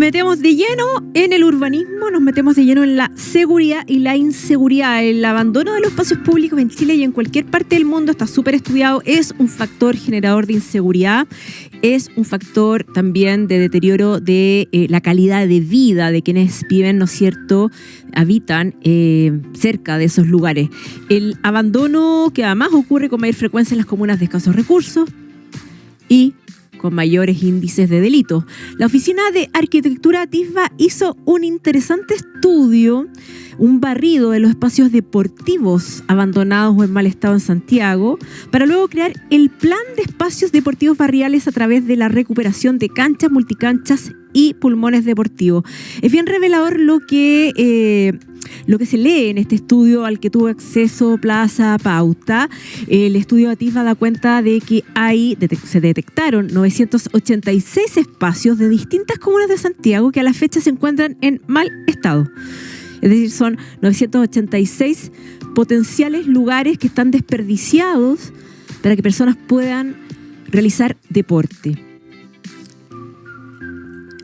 metemos de lleno en el urbanismo, nos metemos de lleno en la seguridad y la inseguridad. El abandono de los espacios públicos en Chile y en cualquier parte del mundo está súper estudiado. Es un factor generador de inseguridad, es un factor también de deterioro de la calidad de vida de quienes viven, ¿no es cierto?, habitan cerca de esos lugares. El abandono que además ocurre con mayor frecuencia en las comunas de escasos recursos y con mayores índices de delitos. La Oficina de Arquitectura ATISBA hizo un interesante estudio, un barrido de los espacios deportivos abandonados o en mal estado en Santiago, para luego crear el plan de espacios deportivos barriales a través de la recuperación de canchas, multicanchas y pulmones deportivos. Es bien revelador lo que se lee en este estudio al que tuvo acceso Plaza Pauta. El estudio de ATISBA da cuenta de que se detectaron 986 espacios de distintas comunas de Santiago que a la fecha se encuentran en mal estado. Es decir, son 986 potenciales lugares que están desperdiciados para que personas puedan realizar deporte.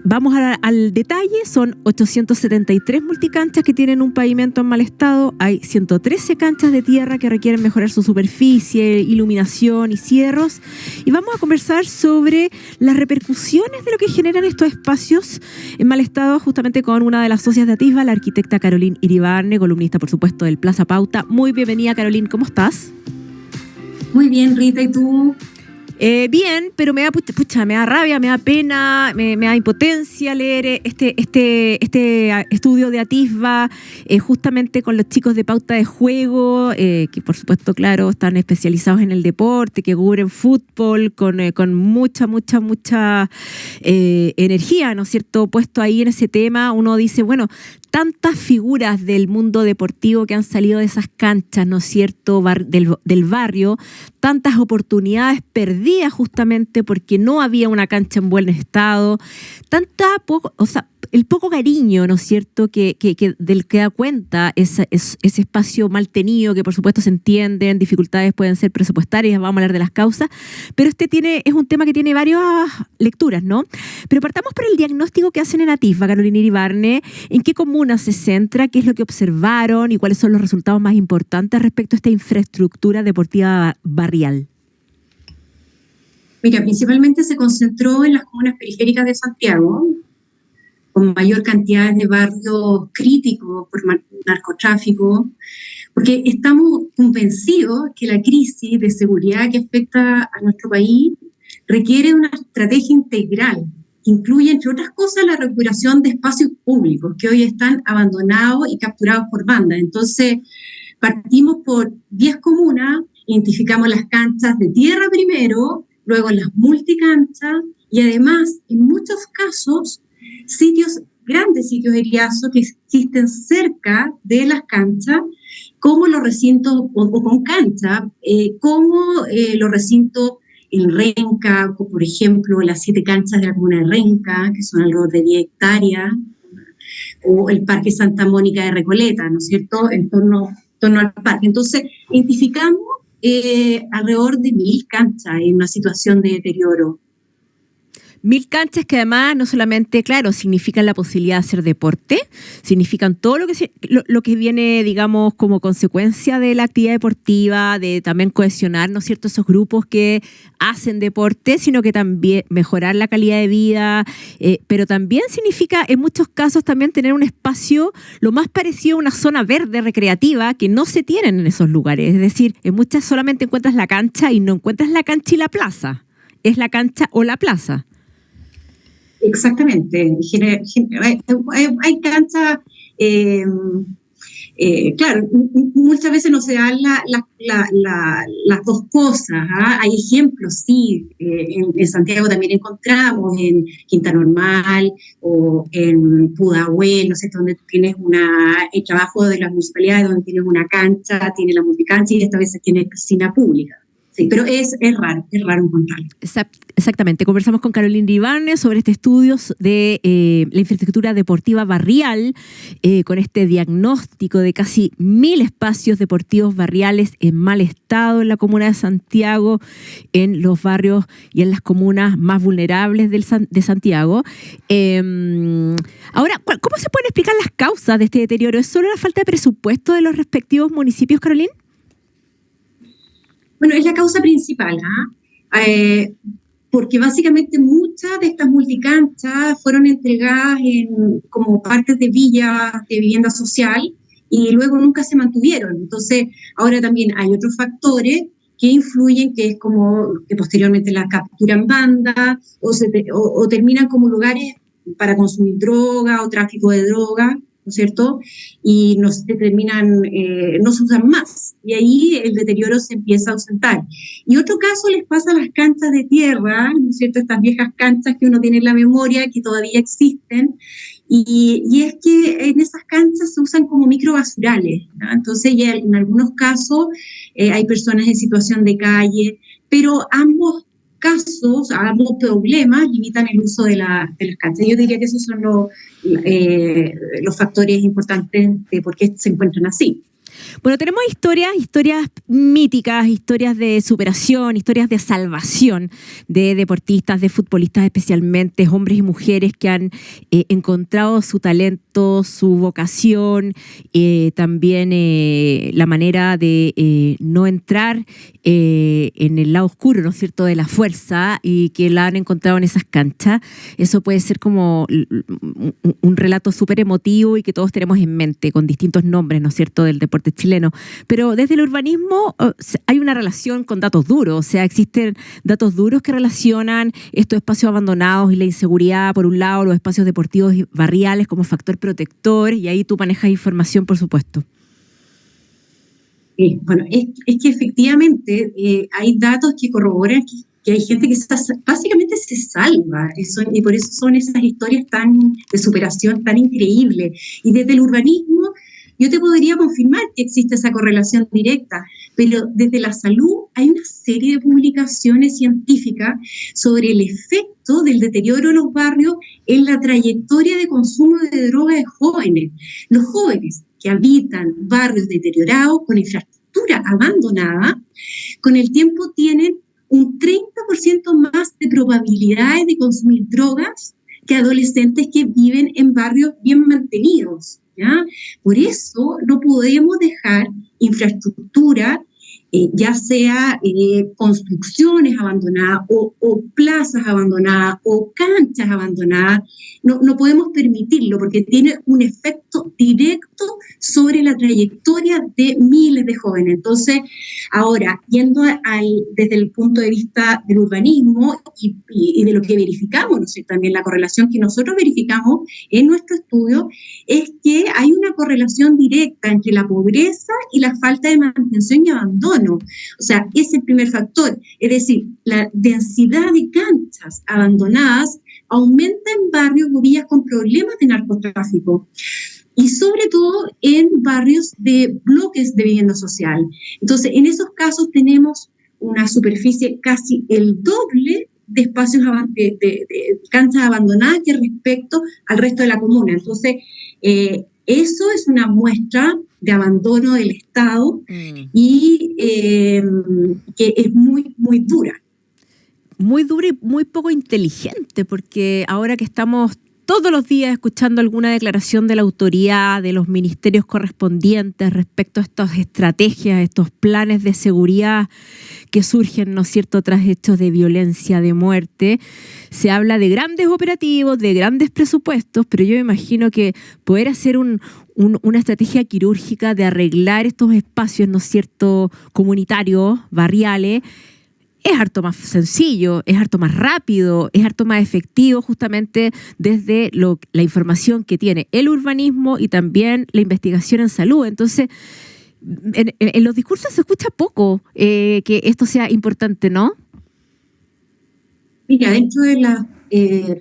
Vamos al detalle, son 873 multicanchas que tienen un pavimento en mal estado, hay 113 canchas de tierra que requieren mejorar su superficie, iluminación y cierros, y vamos a conversar sobre las repercusiones de lo que generan estos espacios en mal estado justamente con una de las socias de ATISBA, la arquitecta Carolyn Iribarne, columnista por supuesto del Plaza Pauta. Muy bienvenida, Carolyn, ¿cómo estás? Muy bien, Rita, ¿y tú? Bien, pero me da rabia, me da pena, me da impotencia leer este estudio de ATISBA justamente con los chicos de Pauta de Juego, que por supuesto, claro, están especializados en el deporte, que cubren fútbol con mucha energía, ¿no es cierto?, puesto ahí en ese tema. Uno dice, bueno, tantas figuras del mundo deportivo que han salido de esas canchas, ¿no es cierto?, del barrio, tantas oportunidades perdidas justamente porque no había una cancha en buen estado, el poco cariño, ¿no es cierto?, del que da cuenta ese espacio mal tenido, que por supuesto se entienden, dificultades pueden ser presupuestarias, vamos a hablar de las causas, pero es un tema que tiene varias lecturas, ¿no? Pero partamos por el diagnóstico que hacen en ATISBA, Carolina Iribarne. ¿En qué comuna se centra? ¿Qué es lo que observaron? ¿Y cuáles son los resultados más importantes respecto a esta infraestructura deportiva barrial? Mira, principalmente se concentró en las comunas periféricas de Santiago, con mayor cantidad de barrios críticos por narcotráfico, porque estamos convencidos que la crisis de seguridad que afecta a nuestro país requiere una estrategia integral, que incluye, entre otras cosas, la recuperación de espacios públicos que hoy están abandonados y capturados por bandas. Entonces, partimos por 10 comunas, identificamos las canchas de tierra primero, luego las multicanchas y además, en muchos casos, grandes sitios de riazo que existen cerca de las canchas, como los recintos o con cancha, como los recintos en Renca, como por ejemplo las 7 canchas de la comuna de Renca, que son alrededor de 10 hectáreas, o el Parque Santa Mónica de Recoleta, ¿no es cierto?, en torno al parque. Entonces, identificamos alrededor de 1.000 canchas en una situación de deterioro. 1.000 canchas que además no solamente, claro, significan la posibilidad de hacer deporte, significan todo lo que viene, digamos, como consecuencia de la actividad deportiva, de también cohesionar, ¿no es cierto?, esos grupos que hacen deporte, sino que también mejorar la calidad de vida, pero también significa, en muchos casos, también tener un espacio lo más parecido a una zona verde recreativa que no se tienen en esos lugares. Es decir, en muchas solamente encuentras la cancha y no encuentras la cancha y la plaza. Es la cancha o la plaza. Exactamente. Hay canchas, claro, muchas veces no se dan las dos cosas. Hay ejemplos, sí. En Santiago también encontramos, en Quinta Normal o en Pudahuel, no sé, donde tienes el trabajo de las municipalidades, donde tienes una cancha, tienes la multicancha y esta vez tienes piscina pública. Sí, pero es raro encontrarlo. Exactamente. Conversamos con Carolina Ibanez sobre este estudio de la infraestructura deportiva barrial, con este diagnóstico de casi 1.000 espacios deportivos barriales en mal estado en la comuna de Santiago, en los barrios y en las comunas más vulnerables de Santiago. Ahora, ¿cómo se pueden explicar las causas de este deterioro? ¿Es solo la falta de presupuesto de los respectivos municipios, Carolina? Bueno, es la causa principal, porque básicamente muchas de estas multicanchas fueron entregadas como partes de villas de vivienda social y luego nunca se mantuvieron. Entonces, ahora también hay otros factores que influyen, que es como que posteriormente la capturan banda o terminan como lugares para consumir droga o tráfico de droga, ¿no es cierto? Y no se usan más. Y ahí el deterioro se empieza a ausentar. Y otro caso les pasa a las canchas de tierra, ¿no es cierto? Estas viejas canchas que uno tiene en la memoria, que todavía existen. Y es que en esas canchas se usan como microbasurales, ¿no? Entonces ya en algunos casos hay personas en situación de calle, pero ambos problemas limitan el uso de las canchas. Yo diría que esos son los factores importantes de por qué se encuentran así. Bueno, tenemos historias míticas, historias de superación, historias de salvación de deportistas, de futbolistas especialmente, hombres y mujeres que han encontrado su talento, su vocación, también la manera de no entrar en el lado oscuro, ¿no es cierto?, de la fuerza, y que la han encontrado en esas canchas. Eso puede ser como un relato súper emotivo y que todos tenemos en mente, con distintos nombres, ¿no es cierto?, del deporte chileno. Pero desde el urbanismo hay una relación con datos duros, o sea, existen datos duros que relacionan estos espacios abandonados y la inseguridad, por un lado, los espacios deportivos y barriales como factor protector, y ahí tú manejas información, por supuesto. Bueno, es que efectivamente hay datos que corroboran que hay gente que básicamente se salva, y por eso son esas historias de superación tan increíbles. Y desde el urbanismo yo te podría confirmar que existe esa correlación directa, pero desde la salud hay una serie de publicaciones científicas sobre el efecto del deterioro de los barrios en la trayectoria de consumo de drogas de jóvenes. Los jóvenes que habitan barrios deteriorados con infraestructura abandonada, con el tiempo tienen un 30% más de probabilidades de consumir drogas que adolescentes que viven en barrios bien mantenidos, ¿ya? Por eso no podemos dejar infraestructura, ya sea construcciones abandonadas o plazas abandonadas o canchas abandonadas. No podemos permitirlo porque tiene un efecto directo sobre la trayectoria de miles de jóvenes. Entonces, ahora, yendo desde el punto de vista del urbanismo y de lo que verificamos, ¿no sé? También la correlación que nosotros verificamos en nuestro estudio es que hay una correlación directa entre la pobreza y la falta de mantención y abandono. O sea, es el primer factor. Es decir, la densidad de canchas abandonadas aumenta en barrios o villas con problemas de narcotráfico y sobre todo en barrios de bloques de vivienda social. Entonces, en esos casos tenemos una superficie casi el doble de espacios de canchas abandonadas que respecto al resto de la comuna. Entonces, eso es una muestra de abandono del Estado y que es muy, muy dura. Muy dura y muy poco inteligente, porque ahora que estamos todos los días escuchando alguna declaración de la autoridad, de los ministerios correspondientes respecto a estas estrategias, estos planes de seguridad que surgen, ¿no es cierto?, tras hechos de violencia, de muerte. Se habla de grandes operativos, de grandes presupuestos, pero yo me imagino que poder hacer una estrategia quirúrgica de arreglar estos espacios, ¿no es cierto?, comunitarios, barriales, es harto más sencillo, es harto más rápido, es harto más efectivo, justamente desde la información que tiene el urbanismo y también la investigación en salud. Entonces, en los discursos se escucha poco que esto sea importante, ¿no? Mira, dentro de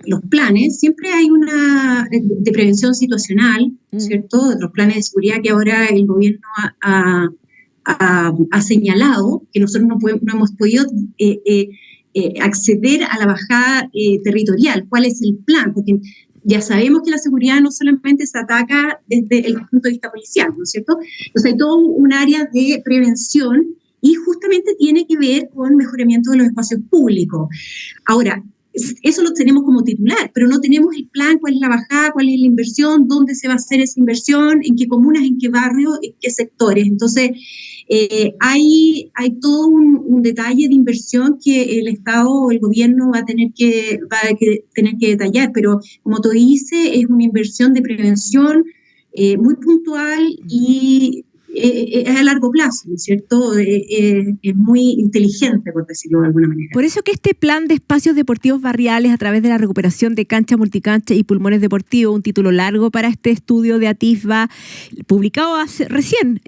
los planes siempre hay una de prevención situacional, ¿cierto? Los planes de seguridad que ahora el gobierno ha ha señalado que nosotros no hemos podido acceder a la bajada territorial. ¿Cuál es el plan? Porque ya sabemos que la seguridad no solamente se ataca desde el punto de vista policial, ¿no es cierto? Entonces hay todo un área de prevención y justamente tiene que ver con mejoramiento de los espacios públicos. Ahora, eso lo tenemos como titular, pero no tenemos el plan, cuál es la bajada, cuál es la inversión, dónde se va a hacer esa inversión, en qué comunas, en qué barrios, en qué sectores. Entonces, hay todo un detalle de inversión que el Estado o el gobierno va a tener que detallar, pero como tú dices, es una inversión de prevención muy puntual y es a largo plazo, ¿no es cierto? Es muy inteligente, por decirlo de alguna manera. Por eso que este plan de espacios deportivos barriales a través de la recuperación de canchas, multicanchas y pulmones deportivos, un título largo para este estudio de Atisba, publicado recién,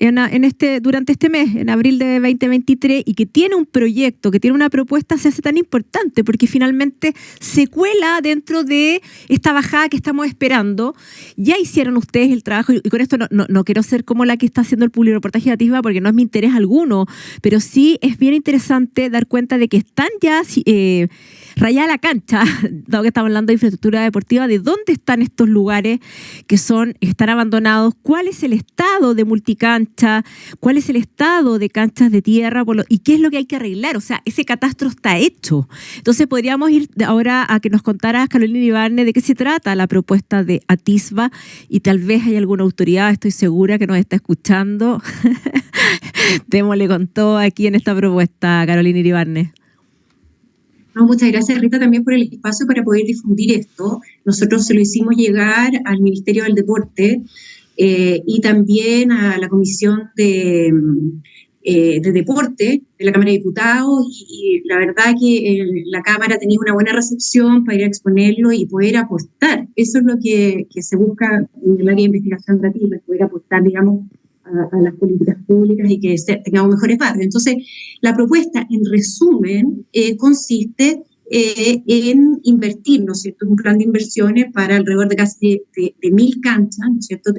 durante este mes, en abril de 2023, y que tiene un proyecto, que tiene una propuesta, se hace tan importante, porque finalmente se cuela dentro de esta bajada que estamos esperando. Ya hicieron ustedes el trabajo, y con esto no quiero ser como la que está haciendo el publireportaje de Atisba, porque no es mi interés alguno, pero sí es bien interesante dar cuenta de que están ya rayada la cancha, dado que estamos hablando de infraestructura deportiva, de dónde están estos lugares que están abandonados, cuál es el estado de multicancha, cuál es el estado de canchas de tierra y qué es lo que hay que arreglar. O sea, ese catastro está hecho. Entonces podríamos ir ahora a que nos contaras, Carolina Ibarne, de qué se trata la propuesta de Atisba, y tal vez hay alguna autoridad, estoy segura, que nos está escuchando. Démosle con todo aquí en esta propuesta, Carolina Iribarne. No, muchas gracias, Rita, también por el espacio para poder difundir esto. Nosotros se lo hicimos llegar al Ministerio del Deporte y también a la Comisión de Deporte de la Cámara de Diputados, y la verdad que la Cámara ha tenido una buena recepción para ir a exponerlo y poder aportar. Eso es lo que se busca en el área de investigación de Atisba, poder aportar, digamos, a las políticas públicas y que tengamos mejores barrios. Entonces, la propuesta, en resumen, consiste en invertir, ¿no es cierto?, un plan de inversiones para alrededor de casi de 1.000 canchas, ¿no es cierto?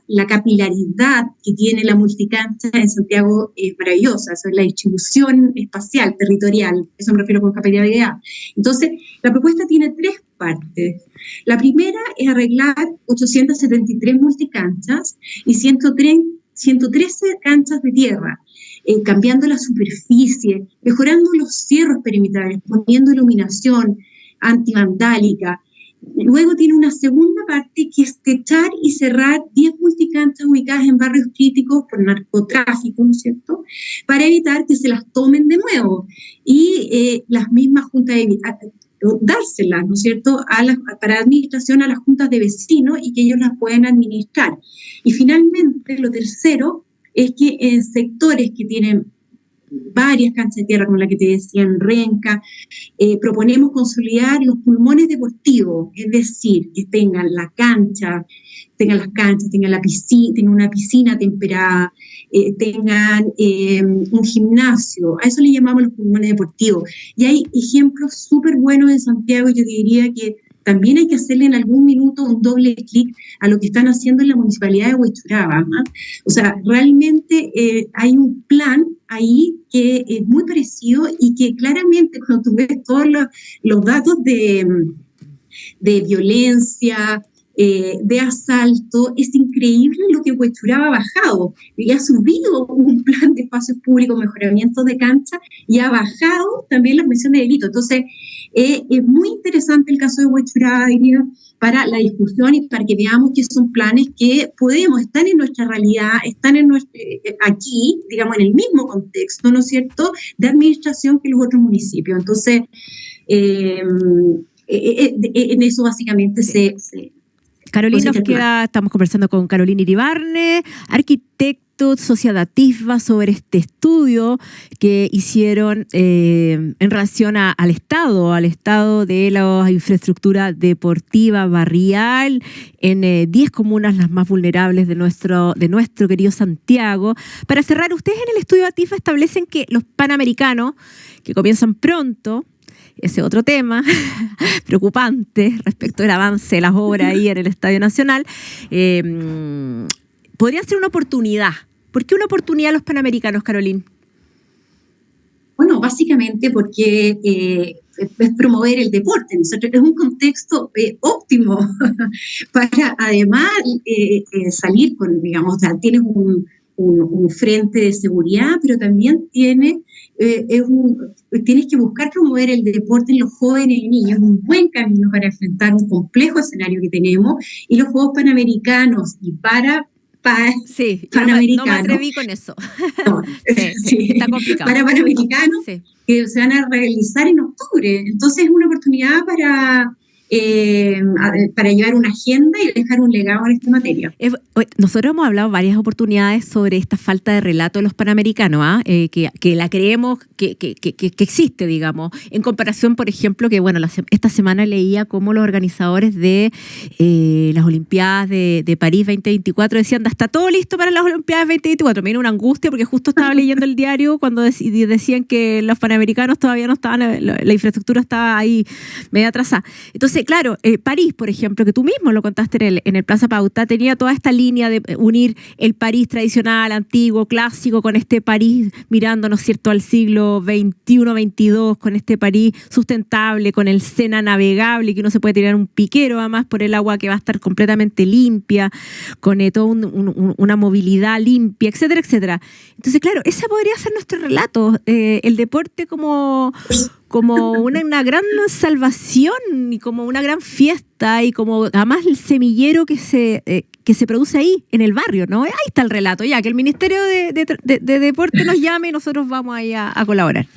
La capilaridad que tiene la multicancha en Santiago es maravillosa, eso es la distribución espacial, territorial, eso me refiero con capilaridad. Entonces, la propuesta tiene 3 partes. La primera es arreglar 873 multicanchas y 113 canchas de tierra, cambiando la superficie, mejorando los cierros perimetrales, poniendo iluminación antivandálica. Luego tiene una segunda parte que es techar y cerrar 10 multicanchas ubicadas en barrios críticos por narcotráfico, ¿no es cierto?, para evitar que se las tomen de nuevo. Y las mismas juntas de dárselas, ¿no es cierto?, para administración a las juntas de vecinos y que ellos las puedan administrar. Y finalmente, lo tercero es que en sectores que tienen varias canchas de tierra, como la que te decía en Renca, proponemos consolidar los pulmones deportivos, es decir, que tengan las canchas, tengan la piscina, tengan una piscina temperada, tengan un gimnasio. A eso le llamamos los pulmones deportivos. Y hay ejemplos súper buenos en Santiago. Yo diría que también hay que hacerle en algún minuto un doble clic a lo que están haciendo en la municipalidad de Huechuraba, ¿no? O sea, realmente hay un plan ahí que es muy parecido y que claramente cuando tú ves todos los datos de violencia, de asalto, es increíble lo que Huechuraba ha bajado. Y ha subido un plan de espacios públicos, mejoramiento de cancha, y ha bajado también las menciones de delito. Entonces, es muy interesante el caso de Huechuraba, diría, para la discusión y para que veamos que son planes que podemos, están en nuestra realidad, están aquí, digamos, en el mismo contexto, ¿no es cierto?, de administración que los otros municipios. Entonces, en eso básicamente se Carolina, estamos conversando con Carolina Iribarne, arquitecto, socia de Atisba, sobre este estudio que hicieron en relación al estado de la infraestructura deportiva barrial en 10 comunas las más vulnerables de nuestro querido Santiago. Para cerrar, ustedes en el estudio de Atisba establecen que los Panamericanos, que comienzan pronto, ese otro tema preocupante respecto del avance de las obras ahí en el Estadio Nacional, podría ser una oportunidad ¿Por qué una oportunidad a los Panamericanos, Carolyn? Bueno, básicamente porque es promover el deporte. Nosotros, es un contexto óptimo para además salir con, digamos, o sea, tienes un frente de seguridad, pero también tienes que buscar promover el deporte en los jóvenes y niños. Es un buen camino para enfrentar un complejo escenario que tenemos, y los Juegos Panamericanos y sí, Panamericanos. No me atreví con eso. No, sí, está complicado. Para Panamericanos, sí, que se van a realizar en octubre. Entonces es una oportunidad para llevar una agenda y dejar un legado en esta materia. Nosotros hemos hablado varias oportunidades sobre esta falta de relato de los Panamericanos, que la creemos que existe, digamos, en comparación, por ejemplo, que bueno, esta semana leía cómo los organizadores de las Olimpiadas de París 2024 decían, está todo listo para las Olimpiadas 2024. Me vino una angustia porque justo estaba leyendo el diario cuando decían que los Panamericanos todavía no estaban, la infraestructura estaba ahí media atrasada. Entonces, claro, París, por ejemplo, que tú mismo lo contaste en el Plaza Pauta, tenía toda esta línea de unir el París tradicional, antiguo, clásico, con este París mirando, ¿no es cierto?, al siglo XXI, XXII, con este París sustentable, con el Sena navegable, que uno se puede tirar un piquero además por el agua que va a estar completamente limpia, con toda una movilidad limpia, etcétera, etcétera. Entonces, claro, ese podría ser nuestro relato, el deporte como una gran salvación y como una gran fiesta y como además el semillero que se produce ahí, en el barrio, ¿no? Ahí está el relato, ya, que el Ministerio de Deporte nos llame y nosotros vamos ahí a colaborar.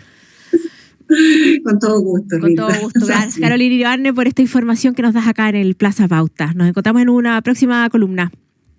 Con todo gusto. Con todo gusto. Gracias, Carolina Iribarne, por esta información que nos das acá en el Plaza Pauta. Nos encontramos en una próxima columna.